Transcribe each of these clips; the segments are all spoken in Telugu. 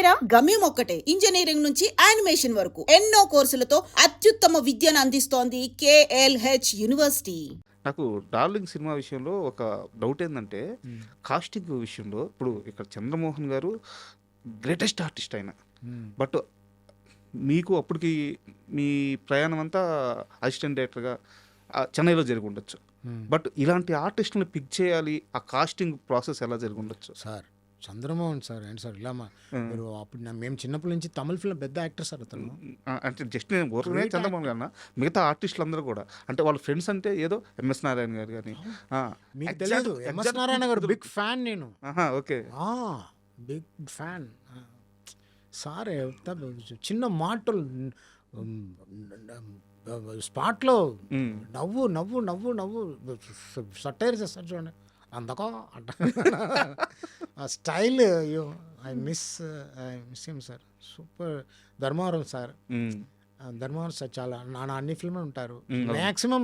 ఇంజనీరా? గమ్యం ఒక్కటే, ఇంజనీరింగ్ నుంచి యానిమేషన్ వరకు ఎన్నో కోర్సులతో అత్యుత్తమ విద్యను అందిస్తోంది KLH యూనివర్సిటీ. నాకు డార్లింగ్ సినిమా విషయంలో ఒక డౌట్ ఏంటంటే కాస్టింగ్ విషయంలో ఇప్పుడు ఇక్కడ చంద్రమోహన్ గారు గ్రేటెస్ట్ ఆర్టిస్ట్ ఆయన. బట్ మీకు అప్పటికి మీ ప్రయాణం అంతా అసిస్టెంట్ డైరెక్టర్గా చెన్నైలో జరిగి ఉండొచ్చు. బట్ ఇలాంటి ఆర్టిస్టులను పిక్ చేయాలి, ఆ కాస్టింగ్ ప్రాసెస్ ఎలా జరిగి ఉండొచ్చు సార్? చంద్రమోహన్ సార్ ఏంటి సార్ ఇలా మీరు అప్పుడు మేము చిన్నప్పటి నుంచి తమిళ ఫిల్మ్ పెద్ద యాక్టర్ సార్ అతను. అంటే జస్ట్ నేను ఊరికనే చంద్రమోహన్ గారు మిగతా ఆర్టిస్టులు అందరూ కూడా అంటే వాళ్ళ ఫ్రెండ్స్ అంటే ఏదో MS నారాయణ గారు కానీ మీకు తెలియదు, MS Narayana garu big fan నేను. Okay, big fan sir. చిన్న మాటలు స్పాట్లో నవ్వు నవ్వు నవ్వు నవ్వు సటైర్ చేస్తారు చూడండి, అందకో అంట ఆ style. I miss him sir. Super. Dharmavaram sir, Dharmavaram sir చాలా నా అన్ని ఫిల్మ్ ఉంటారు మ్యాక్సిమం.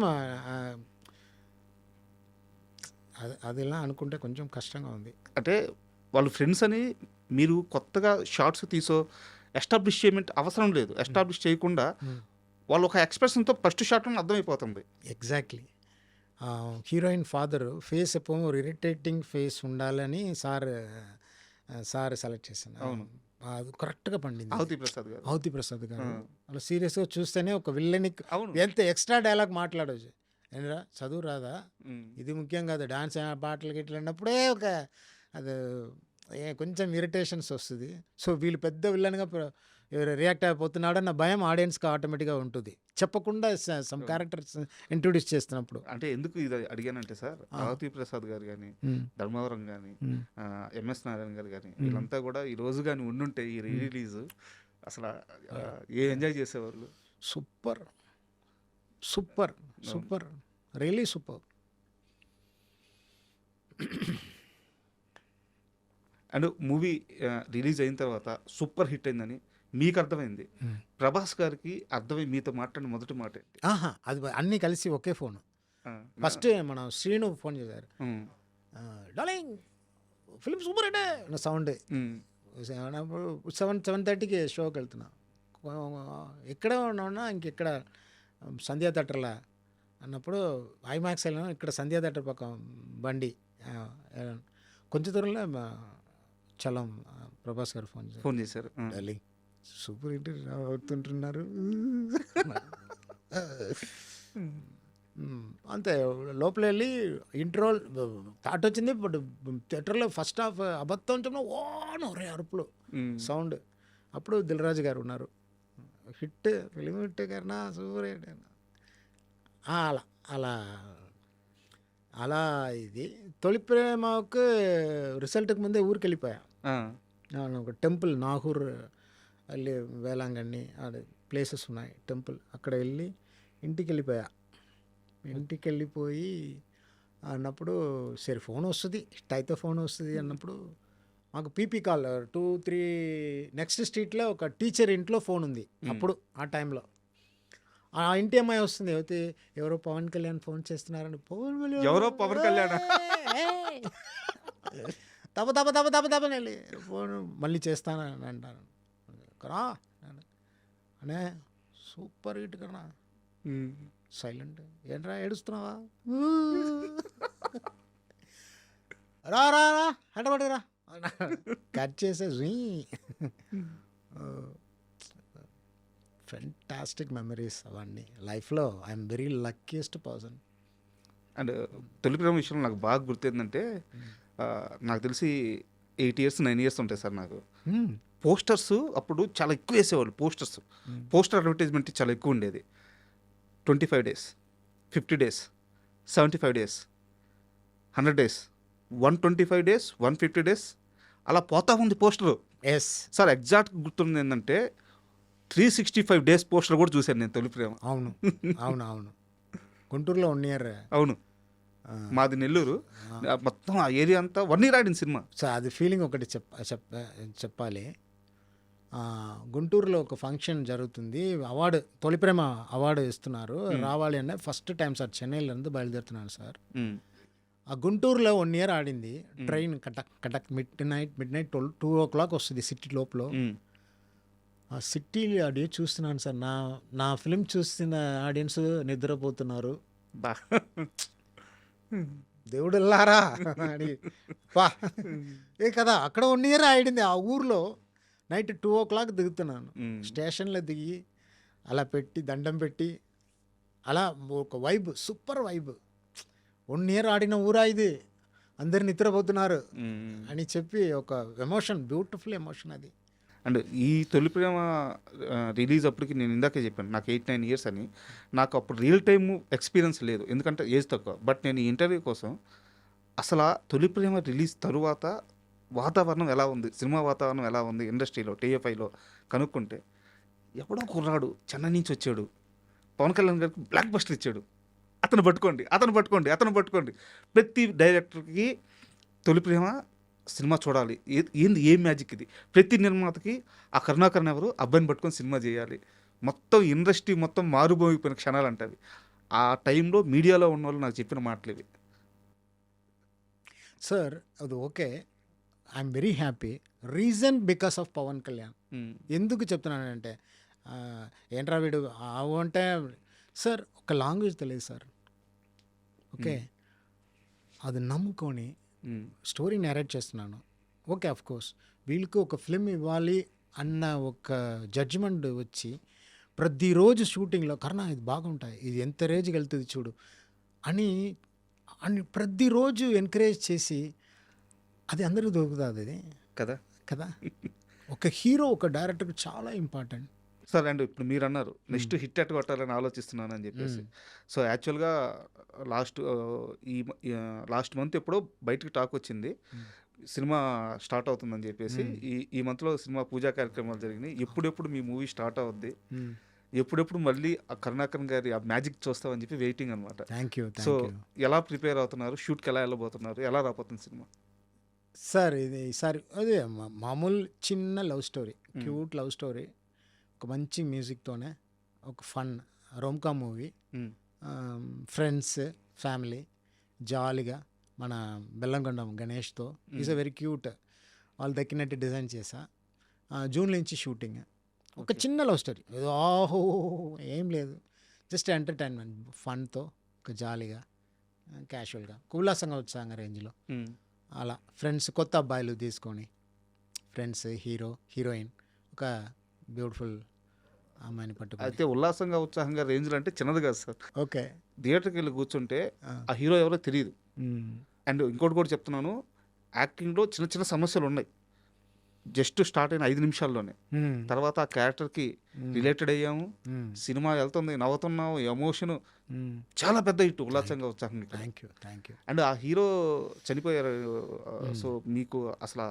అది ఇలా అనుకుంటే కొంచెం కష్టంగా ఉంది. అంటే వాళ్ళు ఫ్రెండ్స్ అని మీరు కొత్తగా షార్ట్స్ తీసో ఎస్టాబ్లిష్ చేయమంటే అవసరం లేదు. ఎస్టాబ్లిష్ చేయకుండా వాళ్ళు ఒక ఎక్స్ప్రెషన్తో ఫస్ట్ షాట్ అర్థమైపోతుంది. ఎగ్జాక్ట్లీ. హీరోయిన్ ఫాదర్ ఫేస్ ఎప్పుడు ఇరిటేటింగ్ ఫేస్ ఉండాలని సార్ సెలెక్ట్ చేశాను. అవును, అది కరెక్ట్గా పండింది. ఆవుతి ప్రసాద్ గారు అలా సీరియస్గా చూస్తేనే ఒక విల్లనికి ఎంత ఎక్స్ట్రా డైలాగ్ మాట్లాడవచ్చు. ఏంద్రా చదువు రాదా, ఇది ముఖ్యం కాదు, డాన్స్ పాటలు గిట్ల అన్నప్పుడే ఒక అది కొంచెం ఇరిటేషన్స్ వస్తుంది. సో వీళ్ళు పెద్ద విల్లన్గా రియాక్ట్ అయిపోతున్నాడు అన్న భయం ఆడియన్స్కి ఆటోమేటిక్గా ఉంటుంది, చెప్పకుండా సమ్ క్యారెక్టర్స్ ఇంట్రొడ్యూస్ చేస్తున్నప్పుడు. అంటే ఎందుకు ఇది అడిగానంటే సార్, ఆవుతి ప్రసాద్ గారు కానీ, ధర్మవరం కానీ, MS నారాయణ గారు కానీ వీళ్ళంతా కూడా ఈ రోజు కానీ ఉండుంటే ఈ రిలీజ్ అసలు ఏ ఎంజాయ్ చేసేవాళ్ళు. Super super super, really super. And movie release అయిన తర్వాత సూపర్ హిట్ అయిందని మీకు అర్థమైంది. ప్రభాస్ గారికి అర్థమై మీతో మాట్లాడిన మొదటి మాట ఏంటి? అది అన్నీ కలిసి ఒకే ఫోన్. ఫస్ట్ మన శ్రీను ఫోన్ చేశారు, డార్లింగ్ ఫిల్మ్ సూపర్ హిట్ నా సౌండ్. 7:30కి షోకి వెళ్తున్నా, ఎక్కడ ఉన్నా ఇంకెక్కడ సంధ్యా థియేటర్లా అన్నప్పుడు ఐమాక్స్ వెళ్ళినా, ఇక్కడ సంధ్యా థియేటర్ పక్క బండి కొంచెం దూరంలో చలం ప్రభాస్ గారు ఫోన్ చేశారు, డార్లింగ్ సూపర్ హిట్ అవుతుంటున్నారు అంతే. లోపల వెళ్ళి ఇంట్రో థాట్ వచ్చింది, బట్ థియేటర్లో ఫస్ట్ హాఫ్ అబద్ధం చెప్పిన ఓను రే అరుపులు సౌండ్. అప్పుడు దిల్ రాజు గారు ఉన్నారు, హిట్ ఫిలిం హిట్ గారినా సూపర్ హిట్ అలా అలా అలా. ఇది తొలి ప్రేమకు రిజల్ట్కి ముందే ఊరికి వెళ్ళిపోయా. ఒక టెంపుల్ నాగూర్ వెళ్ళి వేలాంగణి అది ప్లేసెస్ ఉన్నాయి టెంపుల్, అక్కడ వెళ్ళి ఇంటికి వెళ్ళిపోయా. ఇంటికి వెళ్ళిపోయి అన్నప్పుడు సరే ఫోన్ వస్తుంది, హిట్ అయితే ఫోన్ వస్తుంది అన్నప్పుడు మాకు పీపీ కాల్ 2-3 నెక్స్ట్ స్ట్రీట్లో ఒక టీచర్ ఇంట్లో ఫోన్ ఉంది. అప్పుడు ఆ టైంలో ఆ ఇంటి అమ్మాయి వస్తుంది, అయితే ఎవరో పవన్ కళ్యాణ్ ఫోన్ చేస్తున్నారని. పవన్ కళ్యాణ్ తప్ప తప్ప తప్ప తప్ప తప్పని ఫోన్ మళ్ళీ చేస్తానని అంటాను. కరా అనే సూపర్ హిట్ కన్నా. సైలెంట్, ఏంట్రా ఏడుస్తున్నావా, రా రా రా హెటపట్టురా కట్ చేసే. ఫెంటాస్టిక్ మెమరీస్ అవన్నీ లైఫ్లో. I'm very luckiest person. And తొలి ప్రేమ విషయంలో నాకు బాగా గుర్తేందంటే, నాకు తెలిసి 8 years 9 years ఉంటాయి సార్ నాకు. పోస్టర్స్ అప్పుడు చాలా ఎక్కువ వేసేవాళ్ళు. పోస్టర్ అడ్వర్టైజ్మెంట్ చాలా ఎక్కువ ఉండేది. 25 days, 50 days, 75 days, 100 days, 125 days, 150 days అలా పోతా ఉంది పోస్టరు. సార్ ఎగ్జాక్ట్ గుర్తుంది ఏంటంటే 365 days పోస్టర్ కూడా చూశాను నేను తొలి ప్రేమ. అవును అవును అవును, గుంటూరులో 1 year. అవును, మాది నెల్లూరు. మొత్తం ఆ ఏరియా అంతా 1 year ఆడిన సినిమా. సో అది ఫీలింగ్ ఒకటి చెప్పాలి. గుంటూరులో ఒక ఫంక్షన్ జరుగుతుంది, అవార్డు తొలి ప్రేమ అవార్డు ఇస్తున్నారు, రావాలి అంటే ఫస్ట్ టైం సార్ చెన్నైలో బయలుదేరుతున్నాను సార్. ఆ గుంటూరులో 1 ఇయర్ ఆడింది. Train Cuttack mid night 2 o'clock వస్తుంది సిటీ లోపల. ఆ సిటీ ఆడియో చూస్తున్నాను సార్. నా ఫిలిం చూస్తున్న ఆడియన్స్ నిద్రపోతున్నారు. బా దేవుడుల్లారా అని పా ఏ కదా అక్కడ 1 ఇయర్ ఆడింది ఆ ఊర్లో. Night 2 o'clock దిగుతున్నాను. స్టేషన్లో దిగి అలా పెట్టి దండం పెట్టి అలా ఒక వైబ్, సూపర్ వైబ్. 1 ఇయర్ ఆడిన ఊరా ఇది, అందరు నిద్రపోతున్నారు అని చెప్పి ఒక ఎమోషన్, బ్యూటిఫుల్ ఎమోషన్ అది. అండ్ ఈ తొలి ప్రేమ రిలీజ్ అప్పటికి నేను ఇందాకే చెప్పాను నాకు 8-9 ఇయర్స్ అని. నాకు అప్పుడు రియల్ టైమ్ ఎక్స్పీరియన్స్ లేదు, ఎందుకంటే ఏజ్ తక్కువ. బట్ నేను ఈ ఇంటర్వ్యూ కోసం అసలు ఆ తొలి ప్రేమ రిలీజ్ తరువాత వాతావరణం ఎలా ఉంది, సినిమా వాతావరణం ఎలా ఉంది ఇండస్ట్రీలో, టీఎఫ్ఐలో కనుక్కుంటే ఎవడో కుర్రాడు చెన్నై నుంచి వచ్చాడు, పవన్ కళ్యాణ్ గారికి బ్లాక్ బస్టర్ ఇచ్చాడు, అతను పట్టుకోండి. ప్రతి డైరెక్టర్కి తొలి ప్రేమ సినిమా చూడాలి, ఏంది ఏం మ్యాజిక్ ఇది. ప్రతి నిర్మాతకి ఆ కరుణాకరన్ ఎవరు అబ్బాయిని పట్టుకొని సినిమా చేయాలి. మొత్తం ఇండస్ట్రీ మొత్తం మారుమోగిపోయిన క్షణాలు అంటవి. ఆ టైంలో మీడియాలో ఉన్న వాళ్ళు నాకు చెప్పిన మాటలు ఇవి. సార్ అది okay, I'm very happy. Reason because of Pavan Kalyan. ఎందుకు చెప్తున్నానంటే ఏంట్రా వీడు అంటే సార్ ఒక లాంగ్వేజ్ తెలియదు సార్. ఓకే, అది నమ్ముకొని స్టోరీ నేరేట్ చేస్తున్నాను. ఓకే, ఆఫ్ కోర్స్ వీళ్ళకి ఒక ఫిల్మ్ ఇవ్వాలి అన్న ఒక జడ్జిమెంట్ వచ్చి ప్రతిరోజు షూటింగ్లో కర్ణ ఇది బాగుంటాయి, ఇది ఎంత రేంజ్కి వెళ్తుంది చూడు అని ప్రతిరోజు ఎంకరేజ్ చేసి అది అందరికీ దొరుకుతుంది అది కదా కదా. ఒక హీరో ఒక డైరెక్టర్కి చాలా ఇంపార్టెంట్ సార్. అండ్ ఇప్పుడు మీరు అన్నారు నెక్స్ట్ హిట్ ఎట్ కొట్టాలని ఆలోచిస్తున్నాను అని చెప్పేసి. సో యాక్చువల్గా లాస్ట్ మంత్ ఎప్పుడో బయటకు టాక్ వచ్చింది సినిమా స్టార్ట్ అవుతుందని చెప్పేసి. ఈ మంత్లో సినిమా పూజా కార్యక్రమాలు జరిగినాయి. ఎప్పుడెప్పుడు మీ మూవీ స్టార్ట్ అవుద్ది, ఎప్పుడెప్పుడు మళ్ళీ ఆ కరుణాకరన్ గారి ఆ మ్యాజిక్ చూస్తామని చెప్పి వెయిటింగ్ అనమాట. Thank you. సో ఎలా ప్రిపేర్ అవుతున్నారు, షూట్కి ఎలా వెళ్ళబోతున్నారు, ఎలా రాబోతుంది సినిమా? సార్ ఇది ఈసారి అదే మామూలు చిన్న love story, cute love story, ఒక మంచి మ్యూజిక్తోనే ఒక fun romcom movie. Friends family జాలీగా మన బెల్లంకొండ గణేష్తో ఈజ్ అ వెరీ క్యూట్. వాళ్ళు దక్కినట్టు డిజైన్ చేసా. జూన్ నుంచి షూటింగ్. ఒక చిన్న లవ్ స్టోరీ, ఆహో ఏం లేదు, జస్ట్ ఎంటర్టైన్మెంట్ ఫన్తో ఒక జాలీగా క్యాషువల్గా ఉల్లాసంగా ఉత్సాహంగా రేంజ్లో అలా ఫ్రెండ్స్ కొత్త అబ్బాయిలు తీసుకొని ఫ్రెండ్స్ హీరో హీరోయిన్ ఒక బ్యూటిఫుల్ అమ్మాయిని పట్టుకుని అయితే ఉల్లాసంగా ఉత్సాహంగా రేంజ్లో అంటే చిన్నది కాదు సార్. ఓకే, థియేటర్కి వెళ్ళి కూర్చుంటే ఆ హీరో ఎవరో తెలియదు. అండ్ ఇంకోటి కూడా చెప్తున్నాను, యాక్టింగ్లో చిన్న చిన్న సమస్యలు ఉన్నాయి. జస్ట్ స్టార్ట్ అయిన 5 నిమిషాల్లోనే తర్వాత ఆ క్యారెక్టర్కి రిలేటెడ్ అయ్యాము, సినిమా వెళ్తుంది, నవ్వుతున్నాము, ఎమోషన్ చాలా పెద్ద హిట్ ఉల్లాసంగా ఉత్సాహంగా. Thank you. అండ్ ఆ హీరో చనిపోయారు. సో మీకు అసలు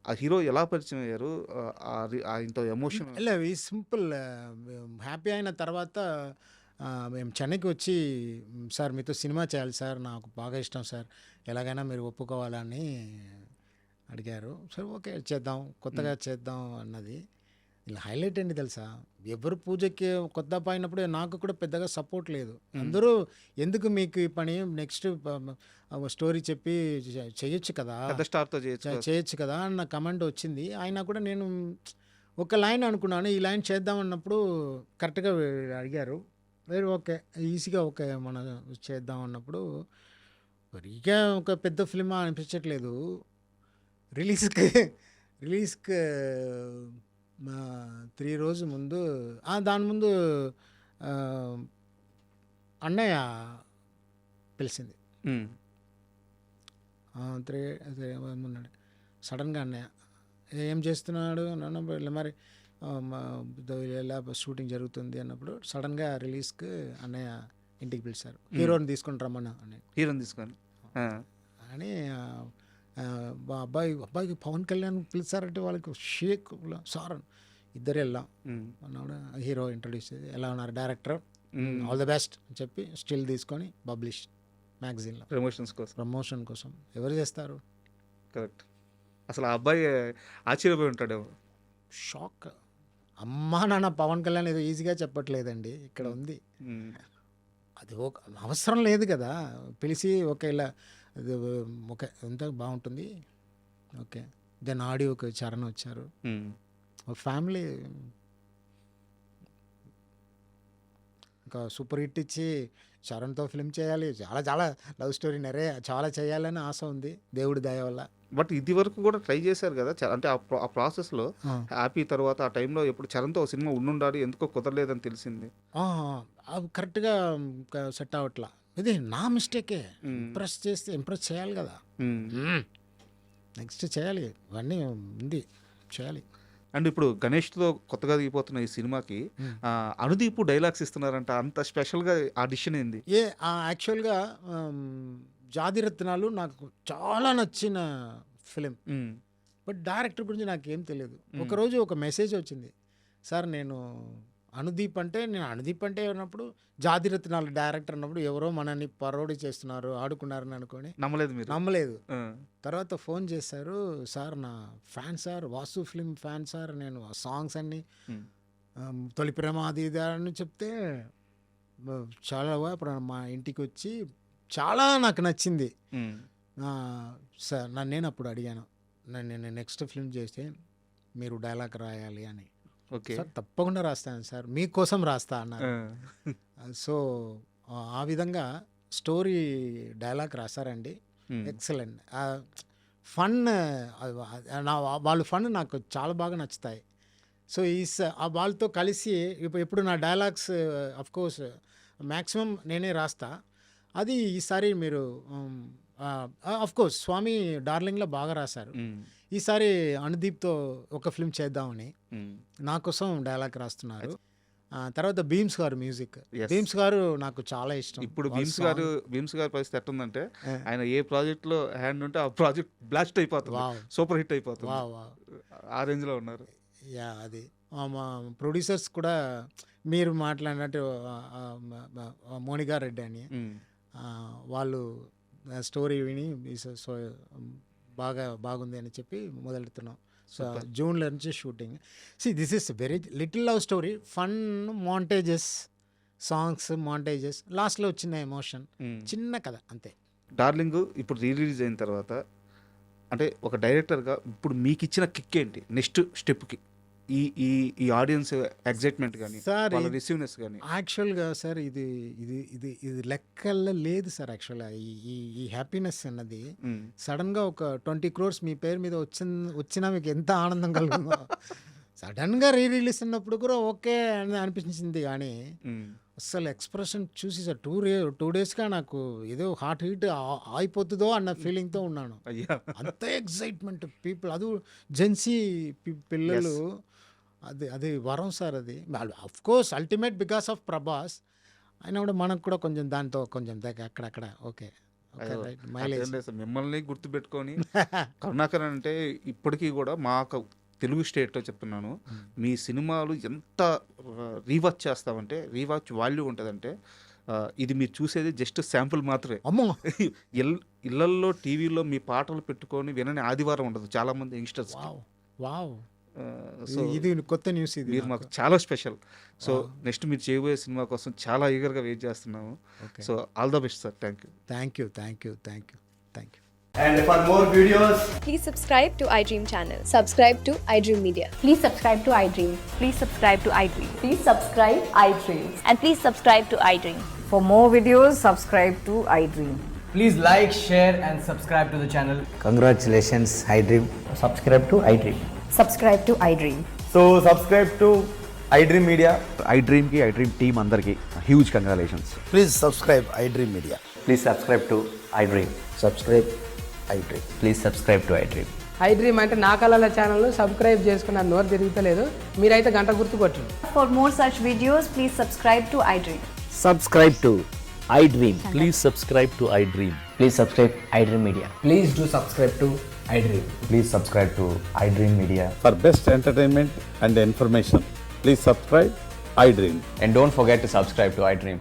ఆ హీరో ఎలా పరిచయం అయ్యారు, ఇంత ఎమోషన్? ఈ సింపుల్ హ్యాపీ అయిన తర్వాత మేము చెన్నైకి వచ్చి సార్ మీతో సినిమా చేయాలి సార్, నాకు బాగా ఇష్టం సార్, ఎలాగైనా మీరు ఒప్పుకోవాలని అడిగారు. సరే ఓకే చేద్దాం, కొత్తగా చేద్దాం అన్నది. ఇలా హైలైట్ ఏంటి తెలుసా, ఎవరు పూజకి కొత్త అయినప్పుడు నాకు కూడా పెద్దగా సపోర్ట్ లేదు. అందరూ ఎందుకు మీకు ఈ పని, నెక్స్ట్ స్టోరీ చెప్పి చేయొచ్చు కదా, స్టార్తో చేయొచ్చు కదా అన్న కమెంట్ వచ్చింది. అయినా కూడా నేను ఒక లైన్ అనుకున్నాను, ఈ లైన్ చేద్దాం అన్నప్పుడు కరెక్ట్గా అడిగారు. వేరే ఓకే ఈజీగా ఓకే మనం చేద్దాం అన్నప్పుడు మరిగా ఒక పెద్ద ఫిల్మ్ అనిపించట్లేదు. రిలీజ్కి 3 రోజు ముందు దాని ముందు అన్నయ్య పిలిచింది. 3 ఉన్నాడు సడన్గా అన్నయ్య ఏం చేస్తున్నాడు అన్నప్పుడు మరి ఇలా షూటింగ్ జరుగుతుంది అన్నప్పుడు సడన్గా రిలీజ్కి అన్నయ్య ఇంటికి పిలిచారు. హీరోని తీసుకొని రమ్మన్నా అని. హీరోని తీసుకొని అని అబ్బాయికి పవన్ కళ్యాణ్ పిలిచారంటే వాళ్ళకి షేక్ సార్ ఇద్దరు వెళ్ళాం అన్నాడు. హీరో ఇంట్రొడ్యూస్ చేసి ఎలా ఉన్నారు డైరెక్టర్, ఆల్ ద బెస్ట్ అని చెప్పి స్టిల్ తీసుకొని పబ్లిష్ మ్యాగజైన్లో ప్రమోషన్ కోసం. ఎవరు చేస్తారు? కరెక్ట్. అసలు ఆ అబ్బాయి ఆశ్చర్యపోయి ఉంటాడు. షాక్. అమ్మా నాన్న పవన్ కళ్యాణ్ ఏదో ఈజీగా చెప్పట్లేదండి, ఇక్కడ ఉంది. అది ఒక అవసరం లేదు కదా పిలిచి ఒక ఇలా అది ఓకే అంతా బాగుంటుంది. ఓకే, దెన్ ఆడియోకి చరణ్ వచ్చారు. ఫ్యామిలీ ఇంకా సూపర్ హిట్ ఇచ్చి చరణ్తో ఫిల్మ్ చేయాలి, చాలా చాలా లవ్ స్టోరీ చాలా చేయాలని ఆశ ఉంది దేవుడి దయ వల్ల. బట్ ఇది వరకు కూడా ట్రై చేశారు కదా, అంటే ఆ ప్రాసెస్లో హ్యాపీ తర్వాత ఆ టైంలో ఎప్పుడు చరణ్తో ఒక సినిమా ఉండాలి, ఎందుకో కుదరలేదని తెలిసింది. అవి కరెక్ట్గా సెట్ అవ్వట్లా. ఇది నా మిస్టేకే. ఇంప్రెస్ చేయాలి కదా, నెక్స్ట్ చేయాలి, ఇవన్నీ ఉంది చేయాలి. అండ్ ఇప్పుడు గణేష్తో కొత్తగా దిగిపోతున్న ఈ సినిమాకి అనుదీప్ డైలాగ్స్ ఇస్తున్నారంట, అంత స్పెషల్గా ఆడిషన్ ఏంది? యాక్చువల్గా జాతిరత్నాలు నాకు చాలా నచ్చిన ఫిలిం, బట్ డైరెక్టర్ గురించి నాకేం తెలియదు. ఒకరోజు ఒక మెసేజ్ వచ్చింది, సార్ నేను అనుదీప్ అంటే అన్నప్పుడు జాతిరత్నాలు డైరెక్టర్ అన్నప్పుడు ఎవరో మనని పరోడి చేస్తున్నారు, ఆడుకున్నారని అనుకొని నమ్మలేదు. తర్వాత ఫోన్ చేశారు, సార్ నా fan sir, Vasu film fan sir, నేను సాంగ్స్ అన్ని తొలి ప్రేమ అది ఇది అని చెప్తే చాలా ఇప్పుడు మా ఇంటికి వచ్చి చాలా నాకు నచ్చింది. సార్ నేను అప్పుడు అడిగాను, నేను నెక్స్ట్ ఫిల్మ్ చేస్తే మీరు డైలాగ్ రాయాలి అని. సార్ తప్పకుండా రాస్తాను సార్, మీకోసం రాస్తా అన్నారు. సో ఆ విధంగా స్టోరీ డైలాగ్ రాశారండి, ఎక్సలెంట్. ఫన్, వాళ్ళు ఫన్ నాకు చాలా బాగా నచ్చుతాయి. సో వాళ్ళతో కలిసి ఇప్పుడు నా డైలాగ్స్ అఫ్కోర్స్ మ్యాక్సిమం నేనే రాస్తా. అది ఈసారి మీరు అఫ్కోర్స్ స్వామి డార్లింగ్లో బాగా రాశారు. ఈసారి అనుదీప్తో ఒక ఫిల్మ్ చేద్దామని నా కోసం డైలాగ్ రాస్తున్నారు. తర్వాత భీమ్స్ గారు మ్యూజిక్, భీమ్స్ గారు నాకు చాలా ఇష్టం. ఇప్పుడు భీమ్స్ గారు పరిస్థితి ఎట్టుందంటే, ఆయన ఏ ప్రాజెక్ట్ లో హ్యాండ్ ఉంటే ఆ ప్రాజెక్ట్ బ్లాస్ట్ అయిపోతుంది, సూపర్ హిట్ అయిపోతుంది, ఆ రేంజ్ లో ఉన్నారు. అది మా ప్రొడ్యూసర్స్ కూడా మీరు మాట్లాడినట్టు మోనికా రెడ్డి అని, వాళ్ళు స్టోరీ విని బాగుంది అని చెప్పి మొదలెడుతున్నాం. సో జూన్లో నుంచి shooting. This is very little love story, fun, montages, songs, montages, లాస్ట్లో వచ్చిన ఎమోషన్, చిన్న కథ అంతే. డార్లింగ్ ఇప్పుడు రిలీజ్ అయిన తర్వాత అంటే ఒక డైరెక్టర్గా ఇప్పుడు మీకు ఇచ్చిన కిక్ ఏంటి నెక్స్ట్ స్టెప్కి? ఈ ఆడియన్స్ ఎగ్జైట్మెంట్ కానీ రిసీవ్నెస్ కానీ. యాక్చువల్గా సార్ ఇది లెక్కల్లో లేదు సార్. యాక్చువల్గా ఈ హ్యాపీనెస్ అన్నది సడన్గా ఒక 20 crores మీ పేరు మీద వచ్చినా మీకు ఎంత ఆనందం కలుగుతుందో. సడన్గా రిలీజ్ ఉన్నప్పుడు కూడా ఓకే అని అనిపించింది, కానీ అసలు ఎక్స్ప్రెషన్ చూసి సార్ 2 daysగా నాకు ఏదో హార్ట్ హీట్ అయిపోతుందో అన్న ఫీలింగ్తో ఉన్నాను. అంత ఎక్సైట్మెంట్ పీపుల్, అది జెన్సీ పిల్లలు, అది వరం సార్. అది of course ultimate because of Prabhas అయినా కూడా మనకు కూడా కొంచెం దాంతో కొంచెం అక్కడక్కడ ఓకే మిమ్మల్ని గుర్తుపెట్టుకొని కరుణాకర్ అంటే ఇప్పటికీ కూడా మాకు తెలుగు స్టేట్లో చెప్తున్నాను, మీ సినిమాలు ఎంత రీవాచ్ చేస్తామంటే, రీవాచ్ వాల్యూ ఉంటుందంటే, ఇది మీరు చూసేది జస్ట్ శాంపుల్ మాత్రమే. ఇళ్లల్లో టీవీలో మీ పాటలు పెట్టుకొని వినని ఆదివారం ఉండదు చాలా మంది యంగ్స్టర్స్. ఇది కొత్త న్యూస్, ఇది మీరు మాకు చాలా స్పెషల్. సో నెక్స్ట్ మీరు చేయబోయే సినిమా కోసం చాలా ఈగర్గా వెయిట్ చేస్తున్నాము. So all the best sir. Thank you. And for more videos, please subscribe to iDream channel. Subscribe to iDream Media. Please subscribe to iDream. Please subscribe to iDream. Please subscribe iDream. And please subscribe to iDream. For more videos, subscribe to iDream. please like, share and subscribe to the channel. Congratulations, iDream. Subscribe to iDream. Subscribe to iDream. So subscribe to iDream Media. iDream ki iDream team andarki huge congratulations. Please subscribe iDream Media. Please subscribe to iDream. Subscribe iDream. Please subscribe to iDream. iDream అంటే నా కళల ఛానల్ సబ్స్క్రైబ్ చేసుకున్న నోరు తిరుగుతలేదు, మీరైతే గంట గుర్తు కొట్టండి. For more such videos, please subscribe to iDream. Subscribe to iDream. Please subscribe to iDream. Please subscribe iDream Media. Please do subscribe to iDream. Please subscribe to iDream Media. For best entertainment and information, please subscribe iDream. And don't forget to subscribe to iDream.